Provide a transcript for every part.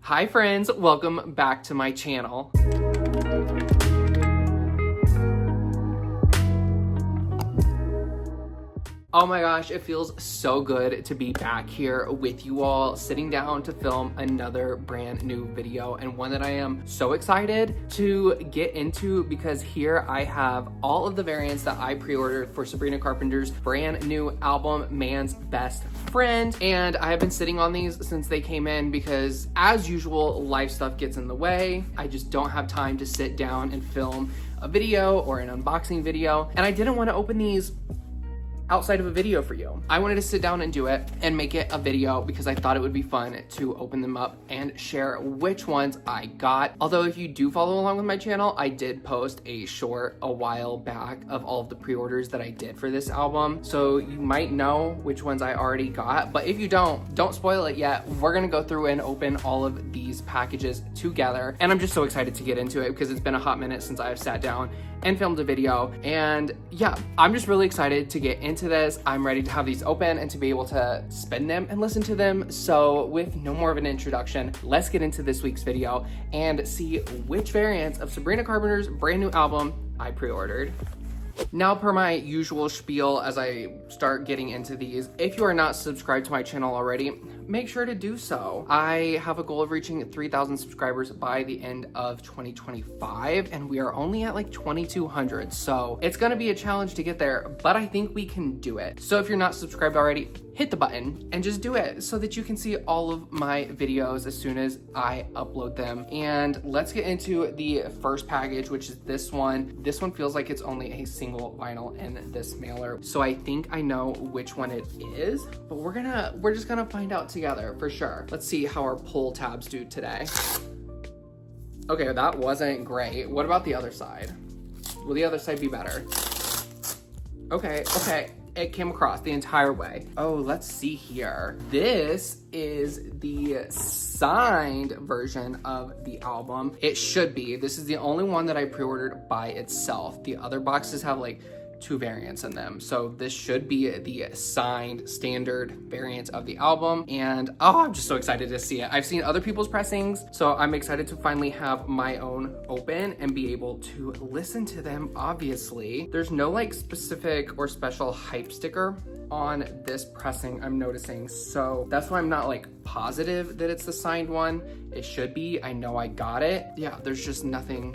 Hi friends, welcome back to my channel. Oh my gosh, it feels so good to be back here with you all, sitting down to film another brand new video, and one that I am so excited to get into because here I have all of the variants that I pre-ordered for Sabrina Carpenter's brand new album, Man's Best Friend. And I have been sitting on these since they came in because, as usual, life stuff gets in the way. I just don't have time to sit down and film a video or an unboxing video, and I didn't want to open these outside of a video for you. I wanted to sit down and do it and make it a video because I thought it would be fun to open them up and share which ones I got. Although if you do follow along with my channel, I did post a short a while back of all of the pre-orders that I did for this album. So you might know which ones I already got, but if you don't spoil it yet. We're gonna go through and open all of these packages together. And I'm just so excited to get into it because it's been a hot minute since I've sat down and filmed a video. And yeah, I'm just really excited to get into this. I'm ready to have these open and to be able to spin them and listen to them. So with no more of an introduction, let's get into this week's video and see which variants of Sabrina Carpenter's brand new album I pre-ordered. Now, per my usual spiel as I start getting into these, if you are not subscribed to my channel already, make sure to do so. I have a goal of reaching 3,000 subscribers by the end of 2025, and we are only at like 2,200, so it's gonna be a challenge to get there, but I think we can do it. So if you're not subscribed already, hit the button and just do it so that you can see all of my videos as soon as I upload them. And let's get into the first package, which is this one. This one feels like it's only a single vinyl in this mailer, so I think I know which one it is, but we're just gonna find out together for sure. Let's see how our pull tabs do today. Okay, that wasn't great. What about the other side? Will the other side be better? Okay. It came across the entire way. Oh, let's see here. This is the signed version of the album. It should be. This is the only one that I pre-ordered by itself. The other boxes have like 2 variants in them. So this should be the signed standard variant of the album. And oh, I'm just so excited to see it. I've seen other people's pressings, so I'm excited to finally have my own open and be able to listen to them. Obviously, there's no like specific or special hype sticker on this pressing, I'm noticing. So that's why I'm not like positive that it's the signed one. It should be. I know I got it. Yeah, there's just nothing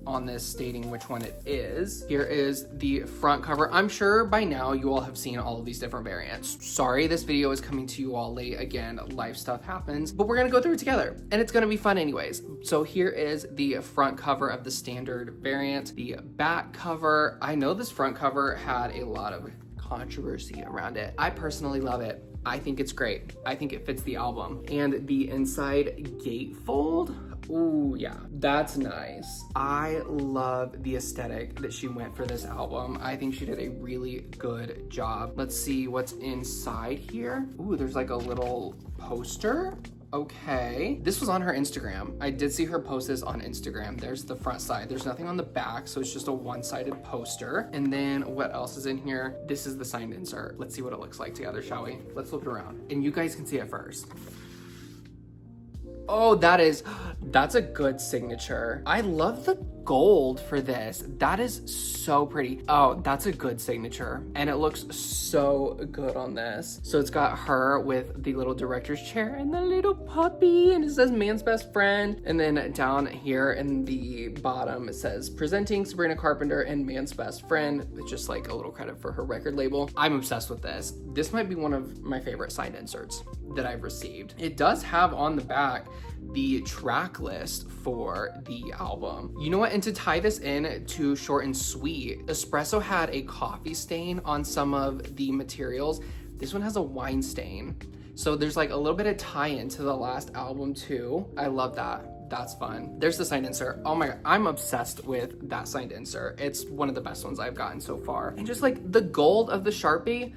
on this stating which one it is. Here is the front cover. I'm sure by now you all have seen all of these different variants. Sorry, this video is coming to you all late. Again, life stuff happens, but we're gonna go through it together and it's gonna be fun anyways. So here is the front cover of the standard variant. The back cover, I know this front cover had a lot of controversy around it. I personally love it. I think it's great. I think it fits the album. And the inside gatefold, ooh, yeah, that's nice. I love the aesthetic that she went for this album. I think she did a really good job. Let's see what's inside here. Ooh, there's like a little poster. Okay, this was on her Instagram. I did see her post this on Instagram. There's the front side. There's nothing on the back, so it's just a one-sided poster. And then what else is in here? This is the signed insert. Let's see what it looks like together, shall we? Let's flip it around and you guys can see it first. Oh, that's a good signature. I love the gold for this. That is so pretty. Oh, that's a good signature. And it looks so good on this. So it's got her with the little director's chair and the little puppy, and it says Man's Best Friend. And then down here in the bottom, it says presenting Sabrina Carpenter and Man's Best Friend. It's just like a little credit for her record label. I'm obsessed with this. This might be one of my favorite signed inserts that I've received. It does have on the back the track list for the album. You know what? And to tie this in to short and sweet, Espresso had a coffee stain on some of the materials. This one has a wine stain. So there's like a little bit of tie-in to the last album too. I love that. That's fun. There's the signed insert. Oh my God, I'm obsessed with that signed insert. It's one of the best ones I've gotten so far. And just like the gold of the Sharpie,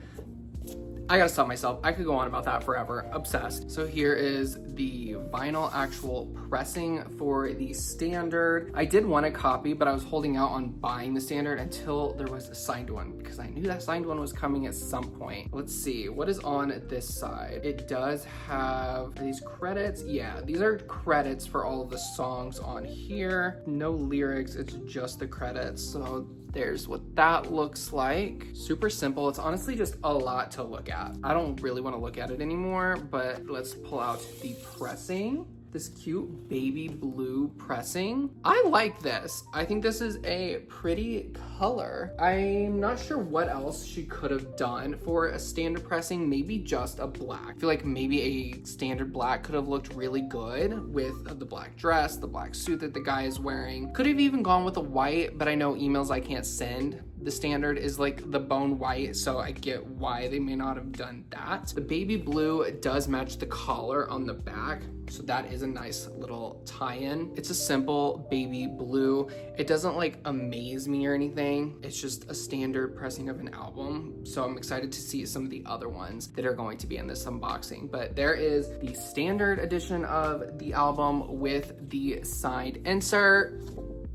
I gotta stop myself. I could go on about that forever. Obsessed. So here is the vinyl actual pressing for the standard. I did want a copy, but I was holding out on buying the standard until there was a signed one because I knew that signed one was coming at some point. Let's see, what is on this side? It does have these credits. Yeah, these are credits for all of the songs on here. No lyrics, it's just the credits. So there's what that looks like. Super simple. It's honestly just a lot to look at. I don't really want to look at it anymore, but let's pull out the pressing. This cute baby blue pressing. I like this. I think this is a pretty color. I'm not sure what else she could have done for a standard pressing, maybe just a black. I feel like maybe a standard black could have looked really good with the black dress, the black suit that the guy is wearing. Could have even gone with a white, but I know emails I can't send. The standard is like the bone white, so I get why they may not have done that. The baby blue does match the collar on the back, so that is a nice little tie-in. It's a simple baby blue. It doesn't like amaze me or anything. It's just a standard pressing of an album, so I'm excited to see some of the other ones that are going to be in this unboxing. But there is the standard edition of the album with the signed insert.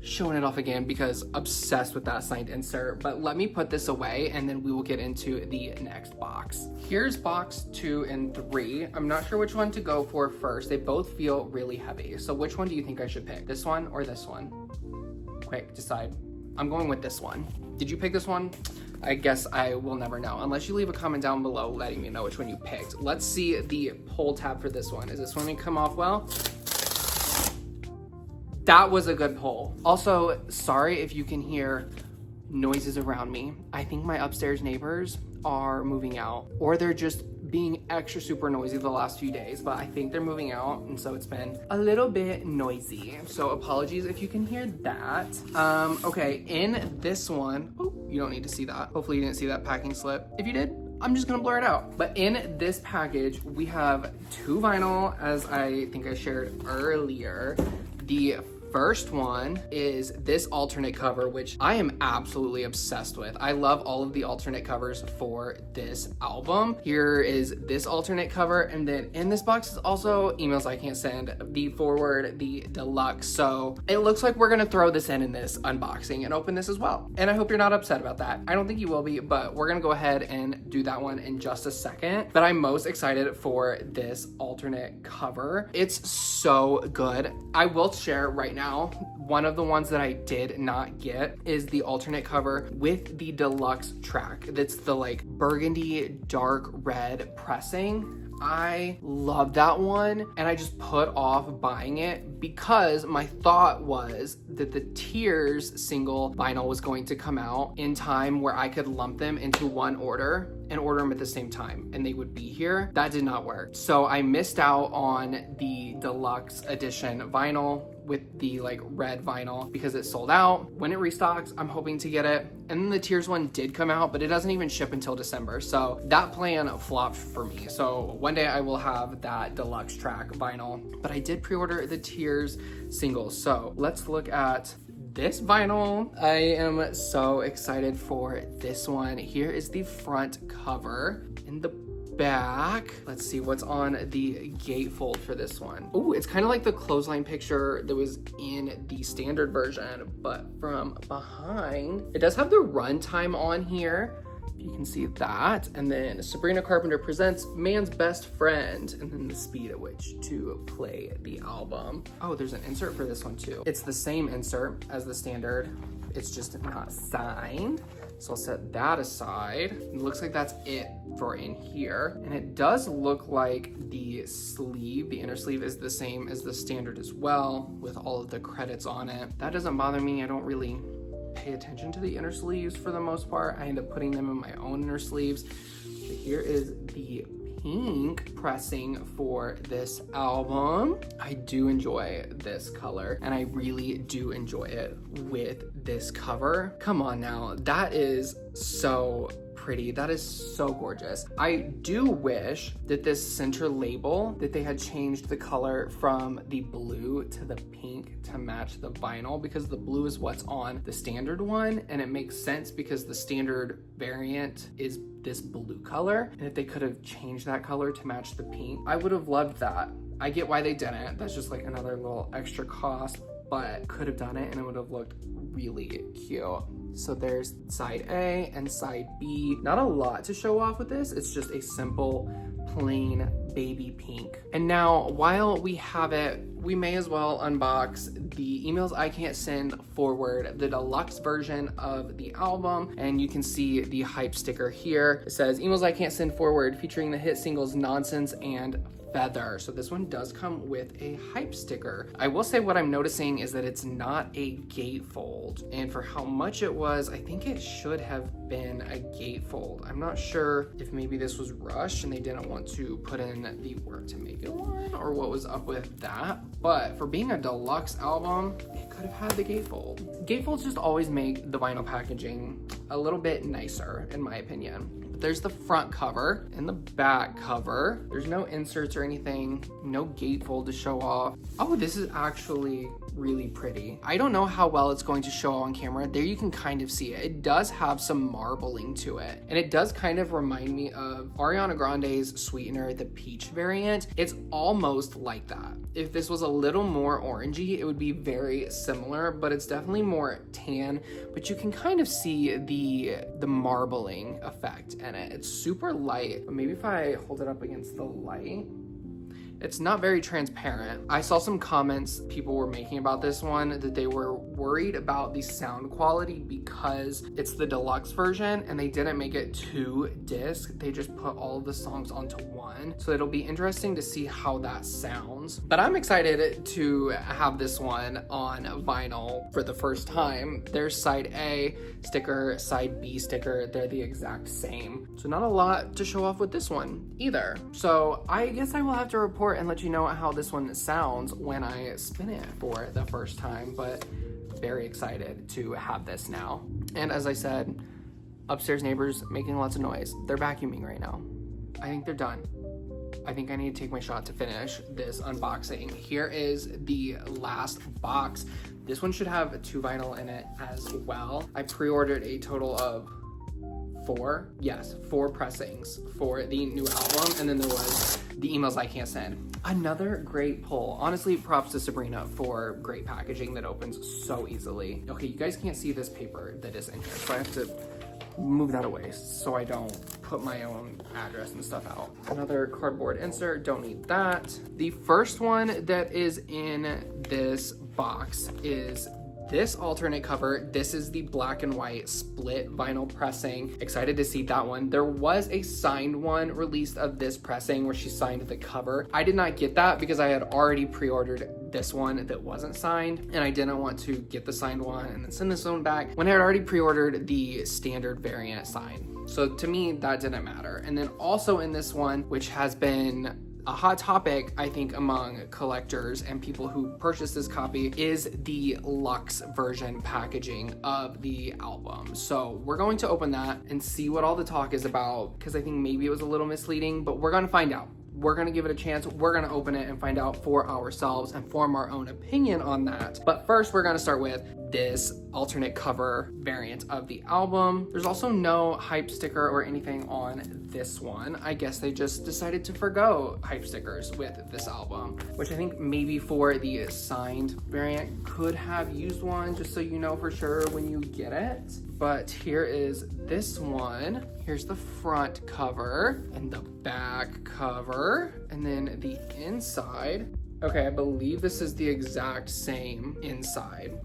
Showing it off again because obsessed with that signed insert, but let me put this away and then we will get into the next box. Here's box 2 and 3. I'm not sure which one to go for first. They both feel really heavy. So which one do you think I should pick? This one or this one? Quick, decide. I'm going with this one. Did you pick this one? I guess I will never know unless you leave a comment down below letting me know which one you picked. Let's see the pull tab for this one. Is this one gonna come off well? That was a good pull. Also, sorry if you can hear noises around me. I think my upstairs neighbors are moving out, or they're just being extra super noisy the last few days, but I think they're moving out, and so it's been a little bit noisy. So apologies if you can hear that. Okay, in this one, oh, you don't need to see that. Hopefully you didn't see that packing slip. If you did, I'm just gonna blur it out. But in this package, we have 2 vinyl, as I think I shared earlier. The first one is this alternate cover, which I am absolutely obsessed with. I love all of the alternate covers for this album. Here is this alternate cover, and then in this box is also emails I can't send, the forward, the deluxe. So it looks like we're gonna throw this in this unboxing and open this as well. And I hope you're not upset about that. I don't think you will be, but we're gonna go ahead and do that one in just a second. But I'm most excited for this alternate cover. It's so good. I will share right now, one of the ones that I did not get is the alternate cover with the deluxe track. That's the like burgundy dark red pressing. I love that one, and I just put off buying it because my thought was that the Tears single vinyl was going to come out in time where I could lump them into one order and order them at the same time and they would be here. That did not work. So I missed out on the deluxe edition vinyl with the like red vinyl because it sold out. When it restocks, I'm hoping to get it. And then the Tears one did come out, but it doesn't even ship until December. So that plan flopped for me. So one day I will have that deluxe track vinyl, but I did pre-order the Tears single. So let's look at this vinyl. I am so excited for this one. Here is the front cover. In the back, let's see what's on the gatefold for this one. Oh, it's kind of like the clothesline picture that was in the standard version, but from behind. It does have the runtime on here. You can see that. And then Sabrina Carpenter presents Man's Best Friend, and then the speed at which to play the album. Oh, there's an insert for this one too. It's the same insert as the standard. It's just not signed. So I'll set that aside. It looks like that's it for in here. And it does look like the sleeve, the inner sleeve is the same as the standard as well, with all of the credits on it. That doesn't bother me. I don't really pay attention to the inner sleeves for the most part. I end up putting them in my own inner sleeves. So here is the pink pressing for this album. I do enjoy this color, and I really do enjoy it with this cover. Come on now, that is so pretty. That is so gorgeous. I do wish that this center label, that they had changed the color from the blue to the pink to match the vinyl, because the blue is what's on the standard one, and it makes sense because the standard variant is this blue color, and if they could have changed that color to match the pink, I would have loved that. I get why they didn't. That's just like another little extra cost, but could have done it and it would have looked really cute. So there's side A and side B. Not a lot to show off with this. It's just a simple, plain baby pink. And now, while we have it, we may as well unbox the Emails I Can't Send Forward, the deluxe version of the album. And you can see the hype sticker here. It says Emails I Can't Send Forward, featuring the hit singles Nonsense and Feather. So this one does come with a hype sticker. I will say what I'm noticing is that it's not a gatefold, and for how much it was, I think it should have been a gatefold. I'm not sure if maybe this was rushed and they didn't want to put in the work to make it one, or what was up with that, but for being a deluxe album, it could have had the gatefold. Gatefolds just always make the vinyl packaging a little bit nicer, in my opinion. There's the front cover and the back cover. There's no inserts or anything, no gatefold to show off. Oh, this is actually really pretty. I don't know how well it's going to show on camera. There you can kind of see it. It does have some marbling to it, and it does kind of remind me of Ariana Grande's Sweetener, the peach variant. It's almost like that. If this was a little more orangey, it would be very similar, but it's definitely more tan, but you can kind of see the marbling effect in it. It's super light, but maybe if I hold it up against the light, it's not very transparent. I saw some comments people were making about this one, that they were worried about the sound quality because it's the deluxe version and they didn't make it 2 discs. They just put all of the songs onto one. So it'll be interesting to see how that sounds. But I'm excited to have this one on vinyl for the first time. There's side A sticker, side B sticker. They're the exact same. So not a lot to show off with this one either. So I guess I will have to report and let you know how this one sounds when I spin it for the first time, but very excited to have this now. And as I said, upstairs neighbors making lots of noise. They're vacuuming right now. I think they're done. I think I need to take my shot to finish this unboxing. Here is the last box. This one should have 2 vinyl in it as well. I pre-ordered a total of 4 pressings for the new album, and then there was the Emails I Can't Send. Another great pull. Honestly, props to Sabrina for great packaging that opens so easily. Okay, you guys can't see this paper that is in here, so I have to move that away so I don't put my own address and stuff out. Another cardboard insert, don't need that. The first one that is in this box is this alternate cover. This is the black and white split vinyl pressing. Excited to see that one. There was a signed one released of this pressing where she signed the cover. I did not get that because I had already pre-ordered this one that wasn't signed, and I didn't want to get the signed one and then send this one back when I had already pre-ordered the standard variant signed. So to me, that didn't matter. And then also in this one, which has been a hot topic, I think, among collectors and people who purchase this copy, is the luxe version packaging of the album. So we're going to open that and see what all the talk is about, because I think maybe it was a little misleading, but we're gonna find out. We're gonna give it a chance. We're gonna open it and find out for ourselves and form our own opinion on that. But first, we're gonna start with this alternate cover variant of the album. There's also no hype sticker or anything on this one. I guess they just decided to forgo hype stickers with this album, which I think maybe for the signed variant could have used one, just so you know for sure when you get it. But here is this one. Here's the front cover and the back cover, and then the inside. Okay, I believe this is the exact same inside,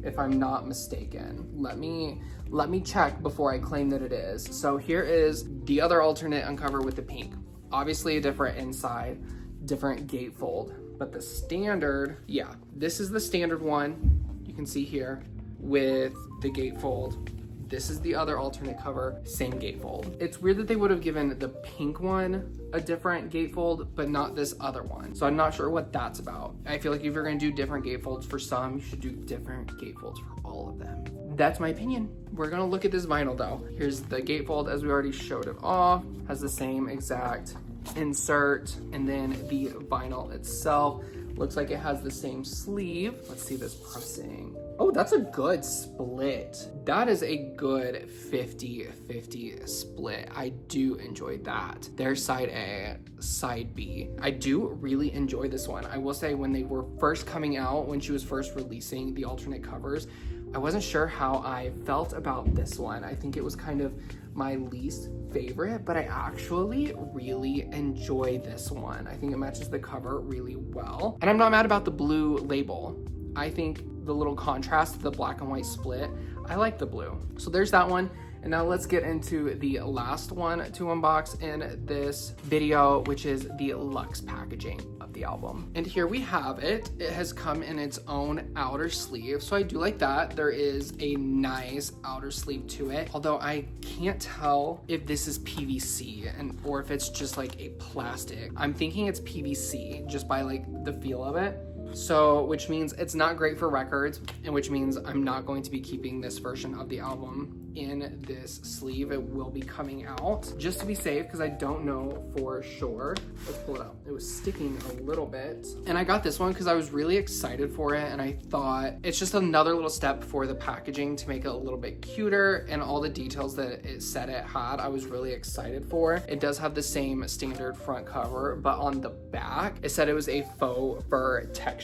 if I'm not mistaken. Let me check before I claim that it is. So here is the other alternate uncover with the pink. Obviously a different inside, different gatefold, but the standard, yeah, this is the standard one you can see here with the gatefold. this is the other alternate cover, same gatefold. It's weird that they would have given the pink one a different gatefold, but not this other one. So I'm not sure what that's about. I feel like if you're gonna do different gatefolds for some, you should do different gatefolds for all of them. That's my opinion. We're gonna look at this vinyl though. Here's the gatefold as we already showed it off. Has the same exact insert, and then the vinyl itself looks like it has the same sleeve. Let's see this pressing. Oh, that's a good split. That is a good 50-50 split. I do enjoy that. There's side A, side B. I do really enjoy this one. I will say when they were first coming out, when she was first releasing the alternate covers, I wasn't sure how I felt about this one. I think it was kind of my least favorite, but I actually really enjoy this one. I think it matches the cover really well. And I'm not mad about the blue label. I think the little contrast to the black and white split, I like the blue. So there's that one. And now let's get into the last one to unbox in this video, which is the luxe packaging of the album. And here we have it. It has come in its own outer sleeve. So I do like that. There is a nice outer sleeve to it. Although I can't tell if this is PVC or if it's just like a plastic. I'm thinking it's PVC just by like the feel of it. So, which means it's not great for records, and which means I'm not going to be keeping this version of the album in this sleeve. It will be coming out just to be safe because I don't know for sure. Let's pull it out. It was sticking a little bit. And I got this one because I was really excited for it, and I thought it's just another little step for the packaging to make it a little bit cuter, and all the details that it said it had, I was really excited for. It does have the same standard front cover, but on the back, it said it was a faux fur texture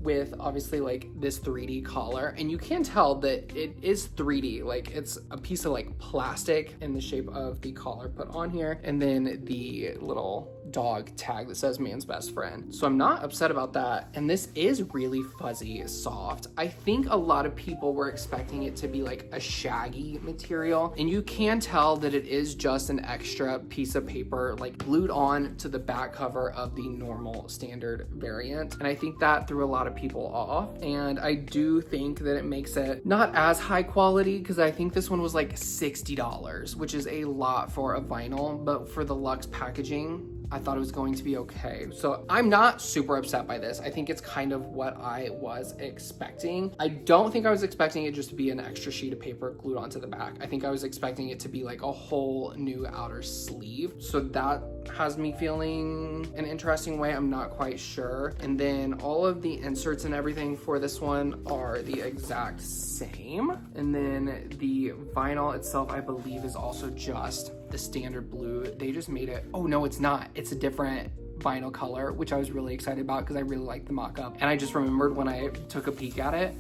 with obviously like this 3D collar, and you can tell that it is 3D. Like it's a piece of like plastic in the shape of the collar put on here, and then the little dog tag that says man's best friend. So I'm not upset about that. And this is really fuzzy soft. I think a lot of people were expecting it to be like a shaggy material, and you can tell that it is just an extra piece of paper like glued on to the back cover of the normal standard variant. And I think that threw a lot of people off, and I do think that it makes it not as high quality because I think this one was like $60, which is a lot for a vinyl, but for the luxe packaging, I thought it was going to be okay. So I'm not super upset by this. I think it's kind of what I was expecting. I don't think I was expecting it just to be an extra sheet of paper glued onto the back. I think I was expecting it to be like a whole new outer sleeve. So that has me feeling an interesting way. I'm not quite sure. And then all of the inserts and everything for this one are the exact same. And then the vinyl itself, I believe, is also just the standard blue. They just made it, oh no, it's not. It's a different vinyl color, which I was really excited about because I really like the mock-up. And I just remembered when I took a peek at it,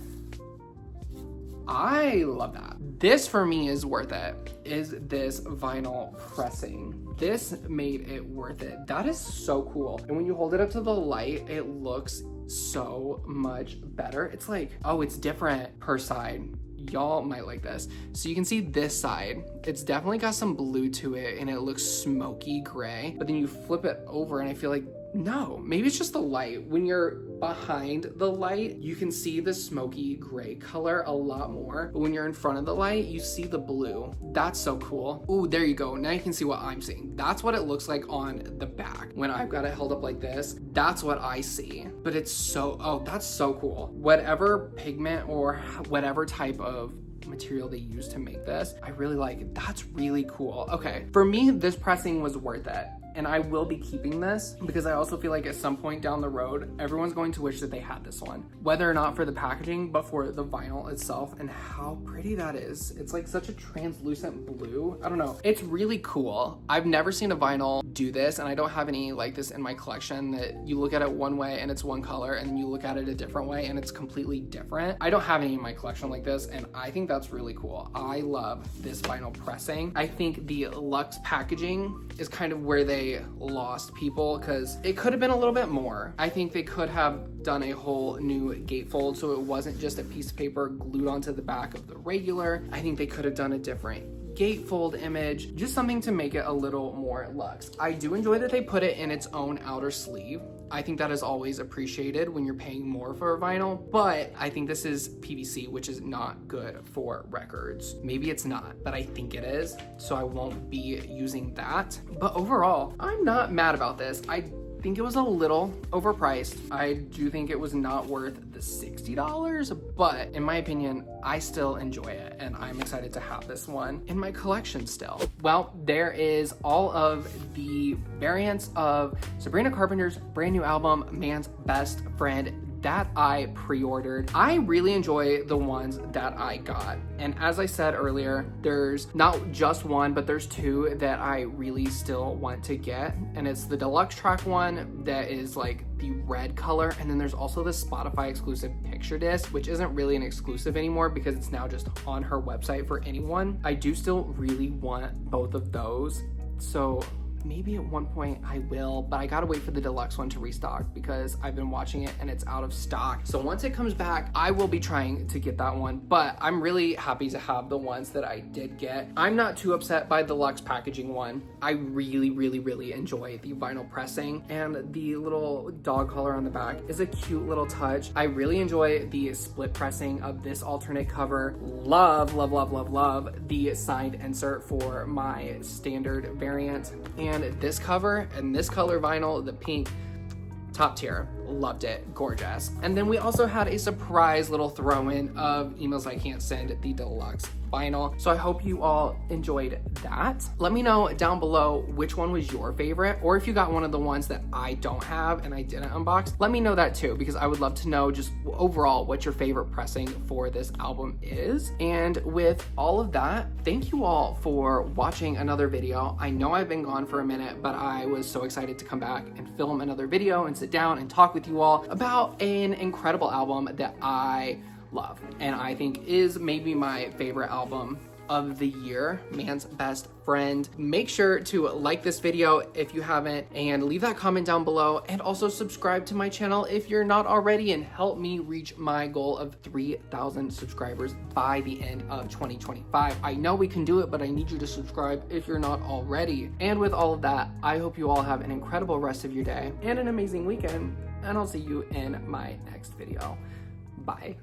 I love that. This for me is worth it, is this vinyl pressing. This made it worth it. That is so cool. And when you hold it up to the light, it looks so much better. It's like, oh, it's different per side. Y'all might like this. So you can see this side, it's definitely got some blue to it and it looks smoky gray, but then you flip it over and I feel like, no, maybe it's just the light. When you're behind the light, you can see the smoky gray color a lot more, but when you're in front of the light, you see the blue. That's so cool. Ooh, there you go. Now you can see what I'm seeing. That's what it looks like on the back. When I've got it held up like this, that's what I see. But it's so, oh, that's so cool. Whatever pigment or whatever type of material they use to make this, I really like it. That's really cool. Okay, for me, this pressing was worth it. And I will be keeping this because I also feel like at some point down the road, everyone's going to wish that they had this one. Whether or not for the packaging, but for the vinyl itself and how pretty that is. It's like such a translucent blue. I don't know. It's really cool. I've never seen a vinyl do this, and I don't have any like this in my collection that you look at it one way and it's one color, and then you look at it a different way and it's completely different. I don't have any in my collection like this, and I think that's really cool. I love this vinyl pressing. I think the luxe packaging is kind of where they lost people because it could have been a little bit more. I think they could have done a whole new gatefold so it wasn't just a piece of paper glued onto the back of the regular. I think they could have done a different gatefold image, just something to make it a little more luxe. I do enjoy that they put it in its own outer sleeve. I think that is always appreciated when you're paying more for a vinyl, but I think this is PVC, which is not good for records. Maybe it's not, but I think it is, so I won't be using that. But overall, I'm not mad about this. I think it was a little overpriced. I do think it was not worth the $60, but in my opinion, I still enjoy it, and I'm excited to have this one in my collection still. Well, there is all of the variants of Sabrina Carpenter's brand new album, Man's Best Friend, that I pre-ordered. I really enjoy the ones that I got. And as I said earlier, there's not just one, but there's two that I really still want to get. And it's the deluxe track one that is like the red color. And then there's also the Spotify exclusive picture disc, which isn't really an exclusive anymore because it's now just on her website for anyone. I do still really want both of those. So maybe at one point I will, but I gotta wait for the deluxe one to restock because I've been watching it and it's out of stock. So once it comes back, I will be trying to get that one, but I'm really happy to have the ones that I did get. I'm not too upset by the deluxe packaging one. I really enjoy the vinyl pressing, and the little dog collar on the back is a cute little touch. I really enjoy the split pressing of this alternate cover. Love the signed insert for my standard variant. And this cover and this color vinyl, the pink, top tier. Loved it. Gorgeous. And then we also had a surprise little throw-in of Emails I Can't Send, the deluxe vinyl. So I hope you all enjoyed that. Let me know down below which one was your favorite, or if you got one of the ones that I don't have and I didn't unbox, let me know that too, because I would love to know just overall what your favorite pressing for this album is. And with all of that, thank you all for watching another video. I know I've been gone for a minute, but I was so excited to come back and film another video and sit down and talk with you all about an incredible album that I love and I think is maybe my favorite album of the year, Man's Best Friend. Make sure to like this video if you haven't, and leave that comment down below, and also subscribe to my channel if you're not already, and help me reach my goal of 3,000 subscribers by the end of 2025. I know we can do it, but I need you to subscribe if you're not already. And with all of that, I hope you all have an incredible rest of your day and an amazing weekend, and I'll see you in my next video. Bye.